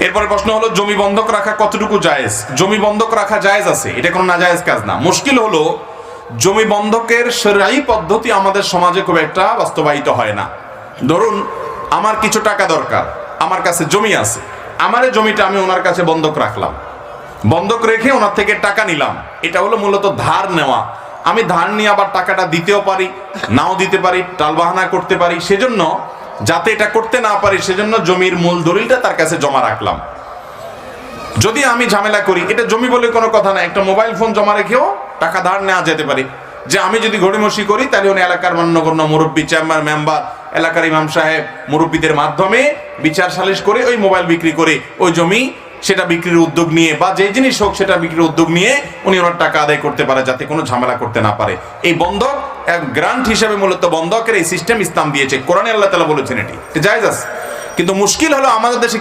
এরপরে প্রশ্ন হলো জমি বন্ধক রাখা কতটুকু জায়েজ? জমি বন্ধক রাখা জায়েজ আছে, এটা কোনো নাজায়েজ কাজ না। মুশকিল হলো জমি বন্ধকের শরঈ পদ্ধতি আমাদের সমাজে খুব একটা বাস্তবায়িত হয় না। ধরুন আমার কিছু টাকা দরকার, আমার কাছে জমি আছে, আমার এই জমিটা আমি ওনার কাছে বন্ধক রাখলাম, বন্ধক রেখে ওনার থেকে টাকা নিলাম। এটা হলো মূলত ধার নেওয়া। আমি ধার নিয়ে আবার টাকাটা দিতেও পারি, নাও দিতে পারি, টালবাহানা করতে পারি। সেজন্য যাতে এটা করতে না পারি সেজন্য জমির মূল দলিলটা তার কাছে জমা রাখলাম। যদি আমি ঝামেলা করি, এটা জমি বলে কোনো কথা না, একটা মোবাইল ফোন জমা রেখেও টাকা ধার নেওয়া যেতে পারে। যে আমি যদি গড়িমসি করি তাহলে উনি এলাকার মান্যগণ্য মুরব্বী, চেম্বার মেম্বার, এলাকার ইমাম সাহেব, মুরব্বীদের মাধ্যমে বিচার সালিশ করে ওই মোবাইল বিক্রি করে ওই জমি সেটা বিক্রির উদ্যোগ নিয়ে বা যে জিনিস হোক সেটা বিক্রির উদ্যোগ নিয়ে উনি ওনার টাকা আদায় করতে পারে, যাতে কোনো ঝামেলা করতে না পারে। এই বন্ধক এক গ্রান্ট হিসেবে মূলত বন্ধকের এই সিস্টেম ইসলাম দিয়েছে। কোরআনে আল্লাহ তাআলা বলেছেন এটি জায়েজ আছে। কিন্তু মুশকিল হলো আমাদের দেশে